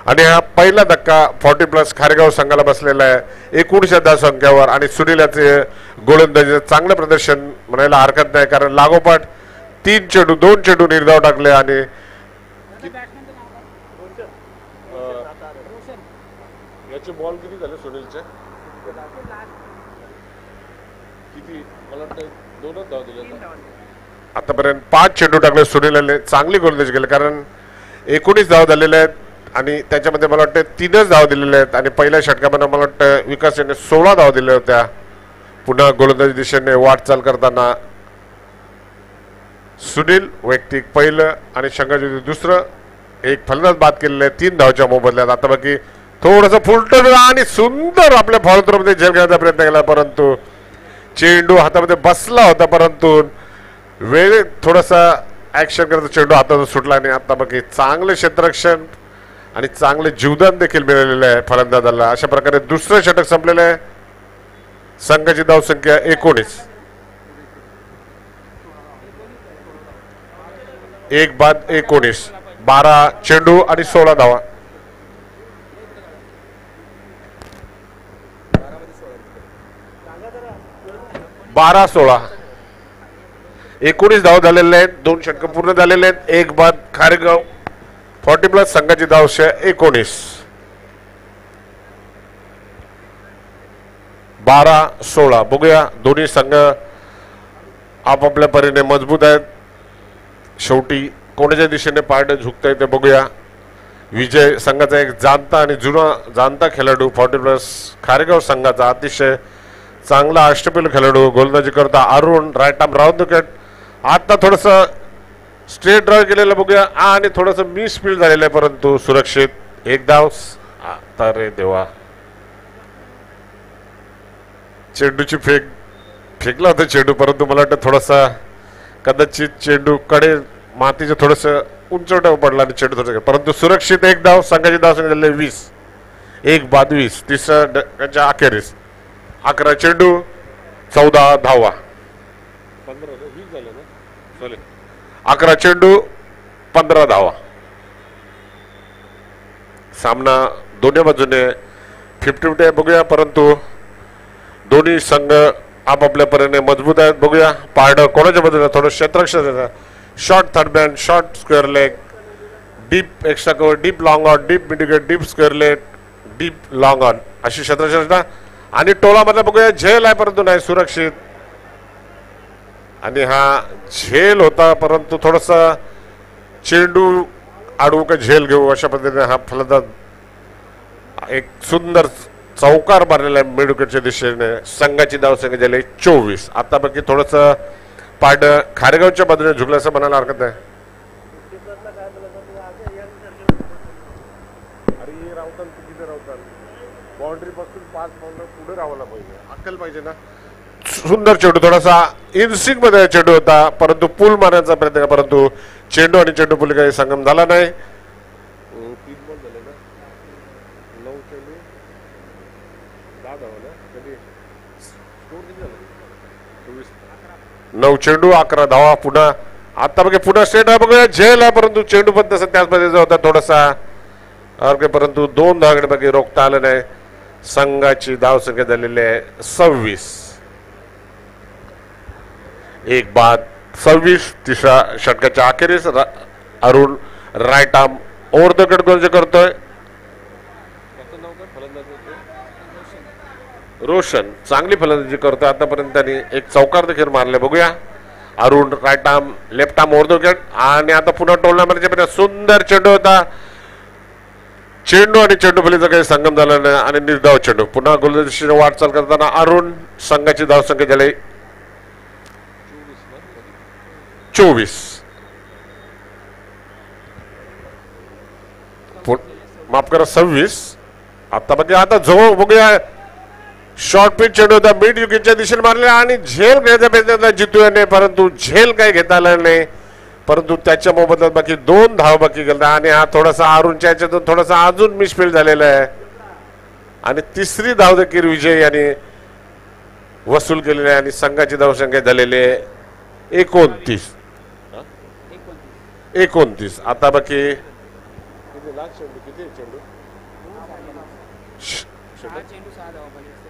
आणि हा पहिला धक्का 40+ खारेगाव संघाला बसलेला आहे 19 धावसंख्येवर. आणि सुनील याचे गोलंदाजीचे चांगलं प्रदर्शन म्हणायला हरकत नाही कारण लागोपाठ 2 चेंडू निर्धाव टाकले. आणि याचे बॉल किती झाले सुनीलचे? किती? मला वाटतं 2च धाव दिले. आतापर्यंत 5 चेंडू टाकले सुनीलने. चांगली गोलंदाजी केली कारण 19 धाव झालेले आहेत आणि त्याच्यामध्ये मला वाटतं 3च धाव दिलेले आहेत. आणि पहिल्या षटकामध्ये मला वाटतं विकास याने 16 धाव दिल्या होत्या. पुन्हा गोलंदाजी दिशेने वाटचाल करताना सुनील वैयक्तिक पहिलं आणि संघाचे दुसरं. एक फलंदाज बाद केलेले आहे 3 धावच्या मोबदल्यात. आता बाकी थोडस फुलटून आणि सुंदर आपल्या फॉलोथ्रोमध्ये झेल घेण्याचा प्रयत्न केला परंतु चेंडू हातामध्ये बसला होता परंतु वेळ थोडासा ऍक्शन करता चेंडू हातातून सुटला. आणि आता बाकी चांगले क्षेत्ररक्षण आणि चांगले जीवदान देखील मिळालेले आहे फलंदाजाला. अशा प्रकारे दुसरं षटक संपलेलं आहे. संघाची धावसंख्या 19. 1 बाद 19. 12 चेंडू आणि 16 धावा. 12-16 19 धाव झालेले आहेत. 2 षटक पूर्ण झालेले आहेत. 1 बाद खारेगाव 40+ संघाची धावसंख्या 19. 12-16. बघूया दोन्ही संघ आपापल्या परीने मजबूत आहेत. शेवटी कोणाच्या दिशेने पारडे झुकताय ते बघूया. विजय संघाचा एक जाणता खेळाडू 40+ खारेगाव संघाचा अतिशय चांगला अष्टपैलू खेळाडू गोलंदाजी करता Arun right arm round wicket. आता थोडस स्ट्रेट ड्राइव्ह केलेलं बघूया आणि थोडस मिस फील्ड झालेलं आहे परंतु सुरक्षित. 1 धाव. आता रे देवा चेंडूची फेकला होता चेंडू परंतु मला वाटतं थोडासा कदाचित चेंडू कडे मातीचं थोडस उंचवट्यावर पडला आणि चेंडू थोडं परंतु सुरक्षित. 1 धाव. संघाची धावसंख्या झाली 20. 1 बाद 20. तिसऱ्या अखेरीस 11 चेंडू 14 धावा. 11 चेंडू 15 धावा. सामना दोन्ही बाजूने 50-50 बघूया परंतु दोन्ही संघ आपापल्या परीने मजबूत आहेत. बघूया पारडं कोणाच्या बाजूने. थोडं क्षेत्ररक्षण. Short third man, short square leg, deep extra cover, deep long on, deep midwicket, deep square leg, deep long on अशी क्षेत्ररक्षण. आणि टोलामधला बघूया झेल आहे परंतु नाही सुरक्षित. आणि हा झेल होता परंतु थोडासा चेंडू आडवू का झेल घेऊ अशा पद्धतीने हा फलंदाज एक सुंदर चौकार मारलेला आहे मिड विकेटच्या दिशेने. संघाची धावसंख्या झाली 24. आता बाकी थोडस पाड खारेगावच्या बाजूने झुकलं असं म्हणायला हरकत नाही. बाउंड्री पासून 5 पावलं पुढे राहायला पाहिजे, अक्कल पाहिजे ना. सुंदर चेंडू, थोडासा इनसिंग मध्ये चेंडू होता परंतु पूल मारण्याचा प्रयत्न केला परंतु चेंडू आणि चेंडू पूल काही संगम झाला नाही. 3 बॉल झाले ना, 9 चेंडू 10 धावा, कधी स्कोर किती झाला? 9 चेंडू 11 धावा. पुन्हा आता बघा पुन्हा स्टेट आहे बघूया, झेल आहे परंतु चेंडू पण तसं त्याच पद्धतीचा होता थोडासा, परंतु 2 धावाकडे बाकी रोखता आलं नाही. संघाची धावसंख्या झालेली आहे 26. एक बाद 26. तिसऱ्या षटकाच्या अखेरीस Arun right arm over the कट गोल करतोय. रोशन चांगली फलंदाजी करतोय, आतापर्यंत त्यांनी एक चौकार देखील मारले. बघूया Arun right arm left arm over the wicket आणि आता पुन्हा टोलनामध्ये सुंदर चेंडू होता. चेंडू आणि चेंडू फलीचा काही संगम झाला नाही आणि निर्धाव चेंडू. पुन्हा गोलंदाजीची वाटचाल करताना अरुण संघाची धावसंख्या झाली 24. माफ करा 26. आता म्हणजे आता जवळ बघूया शॉर्ट पिच चेंडू होता, मिड विकेटच्या दिशेने मारला आणि झेल घ्यायचा प्रयत्न जितू याने परंतु झेल काही घेता आला नाही. परंतु त्याच्या मोबदल्यात बाकी 2 धाव बाकी गेला आणि हा थोडासा अरुणच्या याच्यातून थोडासा अजून मिसफील्ड झालेला आहे आणि तिसरी धाव देखील विजय यांनी वसूल केलेली आहे आणि संघाची धावसंख्या झालेली आहे 29. आता बाकी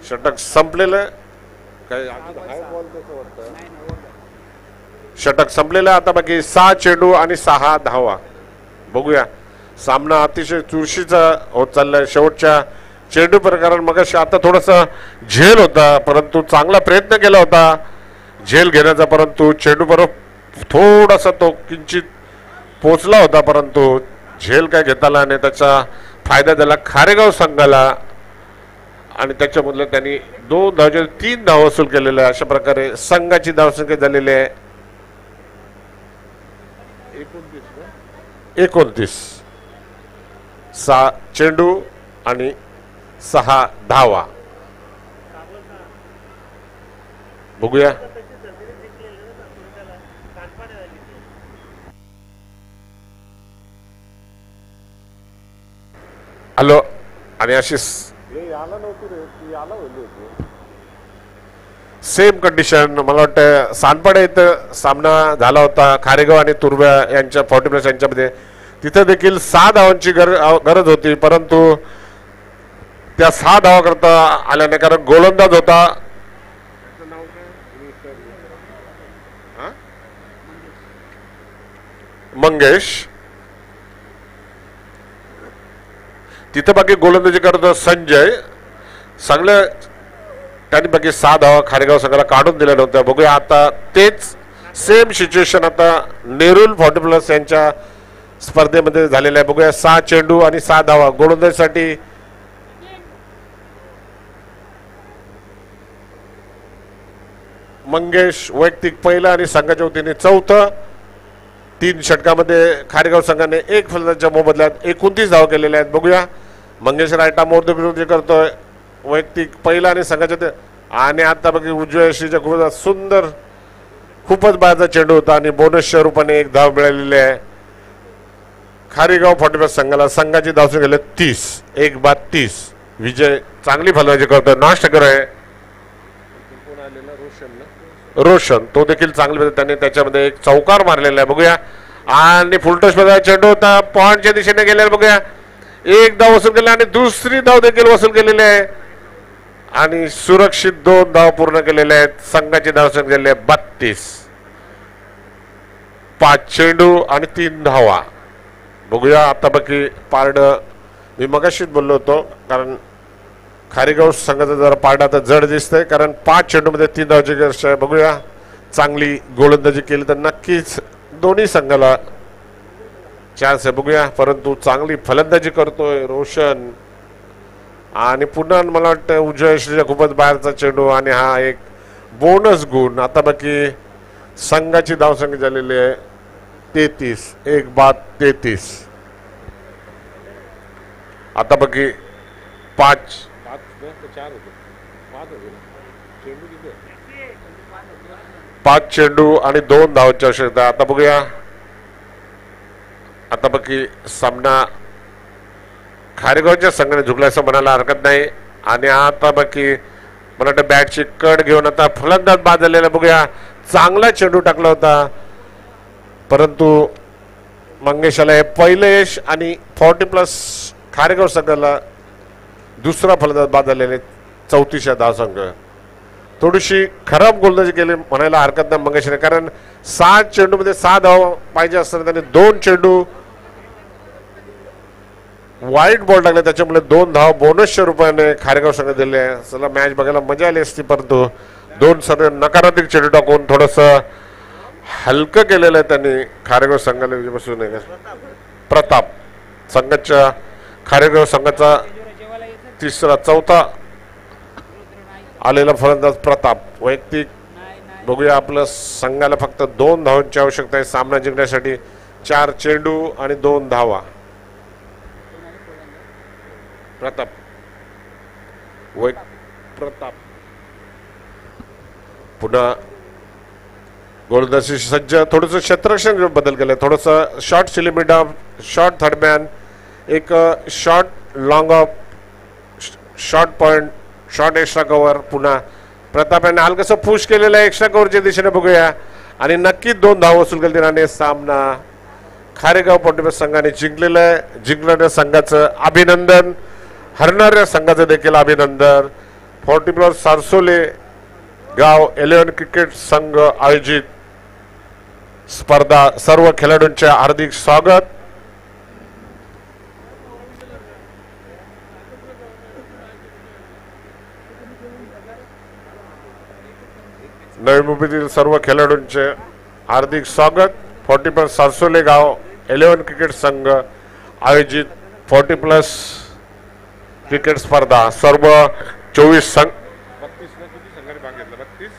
षटक संपलेलं काय, षटक संपलेलं. आता बाकी 6 चेंडू आणि 6 धावा. बघूया सामना अतिशय चुरशीचा होत चाललाय. शेवटच्या चेंडू प्रकारात मग आता थोडासा झेल होता परंतु चांगला प्रयत्न केला होता झेल घेण्याचा परंतु चेंडू बरोबर थोडासा तो किंचित पोचला होता परंतु झेल काय घेता आला आणि त्याचा फायदा झाला खारेगाव संघाला आणि त्याच्यामधलं त्यांनी 2 धावाचे 3 धाव वसूल केलेले. अशा प्रकारे संघाची धावसंख्या झालेली आहे 29. 6 चेंडू आणि 6 धावा. बघूया हॅलो आणि अशी सेम कंडिशन मला वाटतं सानपाडे इथं सामना झाला होता खारेगाव आणि तुर्ब्या यांच्या 40+ यांच्यामध्ये. तिथं देखील 6 धावांची गरज होती परंतु त्या 6 धावा करता आल्या नाही कारण गोलंदाज होता मंगेश. तिथं बाकी गोलंदाजी करत संजय. चांगलं त्यांनी बाकी 6 धावा खारेगाव संघाला काढून दिल्या नव्हत्या. बघूया आता तेच सेम सिच्युएशन आता नेरुल 40+ यांच्या स्पर्धेमध्ये झालेलं आहे. बघूया 6 चेंडू आणि 6 धावा गोलंदाजीसाठी. मंगेश वैयक्तिक पहिला आणि संघाच्या वतीने 4थं. 3 षटकामध्ये खारेगाव संघाने 1 फलंदाजाच्या मोबदल्यात 29 धावा केलेल्या आहेत. बघूया मंगेश रायटा मोर्द विरोधी करतोय वैयक्तिक पहिला आणि संघाच्या आणि आता बघा उजव्या यशीच्या खूप सुंदर खूपच बाहेरचा चेंडू होता आणि बोनसच्या रूपाने 1 धाव मिळालेली आहे खारेगाव 40+ संघाला. संघाची धावसंख्या गेले 30. 1 बाद 30. विजय चांगली फलंदाजी करतोय. नाश्टकर आहे रोशन तो देखील चांगल्या त्याने त्याच्यामध्ये 1 चौकार मारलेला आहे. बघूया आणि फुलटॉस मध्ये चेंडू होता पॉइंटच्या दिशेने गेलेला. बघूया 1 धाव वसूल केली आणि दुसरी धाव देखील वसूल केलेली आहे आणि सुरक्षित 2 धाव पूर्ण केलेले आहेत. संघाची धावसंख्या झाली आहे 32. 5 चेंडू आणि 3 धावा. बघूया आता बाकी पारड मी मगाशीच बोललो होतो कारण खारेगाव संघाचा जरा पारडा आता जड दिसतंय कारण 5 चेंडूमध्ये 3 धावाची गरज आहे. बघूया चांगली गोलंदाजी केली तर नक्कीच दोन्ही संघाला चान्स आहे. बघूया परंतु चांगली फलंदाजी करतोय रोशन आणि पुन्हा मला वाटतं उजव्या यशीच्या खूपच बाहेरचा चेंडू आणि हा एक बोनस गुण. आता बाकी संघाची धावसंख्या झालेली आहे 33. 1 बाद 33. आता बाकी 5 पाच चेंडू आणि 2 धावांची आवश्यकता. आता बघूया, आता बाकी सामना खारेगावच्या संघाने झुकला असं म्हणायला हरकत नाही. आणि आता बाकी मला वाटतं बॅटची कड घेऊन आता फलंदाज बाद झालेला. बघूया, चांगला चेंडू टाकला होता, परंतु मंगेशाला हे पहिलं यश आणि 40+ खारेगाव संघाला दुसरा फलंदाज बाद झालेले 34 धावसंघ. थोडीशी खराब गोलंदाजी केली म्हणायला हरकत नाही मंगेशने, कारण 7 चेंडूमध्ये 6 धाव पाहिजे असताना त्यांनी 2 चेंडू वाईट बॉल टाकले, त्याच्यामुळे 2 धाव बोनसच्या रूपाने खारेगाव संघ दिले आहे. चला मॅच बघायला मजा आली असती, परंतु 2 सर्व नकारात्मक चेंडू टाकून थोडंसं हलकं केलेलं आहे त्यांनी खारेगाव संघाला विजयपासून. प्रताप संघाच्या खारेगाव संघाचा चौथा आलेला फलंदाज प्रताप. वैयक्तिक बघूया, आपलं संघाला फक्त 2 धावांची आवश्यकता आहे सामना जिंकण्यासाठी. 4 चेंडू आणि 2 धावा. प्रताप प्रताप पुन्हा गोलंदाजी सज्ज. थोडंसं क्षेत्ररक्षण बदल केलं, थोडंसं short silly mid off, short third man, एक short long off, short point, short extra cover. पुन्हा प्रताप यांनी हलकसं पुश केलेलं आहे एक्स्ट्रा कव्हरच्या दिशेने. बघूया, आणि नक्कीच 2 धाव वसूल केली आणि सामना खारेगाव पोर्टिबल संघाने जिंकलेला आहे. जिंकणाऱ्या संघाचं अभिनंदन, हरणाऱ्या संघाचं देखील अभिनंदन. 40+ सारसोले गाव 11 क्रिकेट संघ आयोजित स्पर्धा, सर्व खेळाडूंचे हार्दिक स्वागत. नवी मुंबईतील सर्व खेळाडूंचे हार्दिक स्वागत. 40+ सारसोले गाव 11 क्रिकेट संघ आयोजित 40+ क्रिकेट स्पर्धा, सर्व 24 संघ. 32 किती संघाने भाग घेतला? 32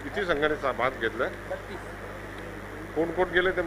किती संघाने भाग घेतला? कोण कोण गेले ते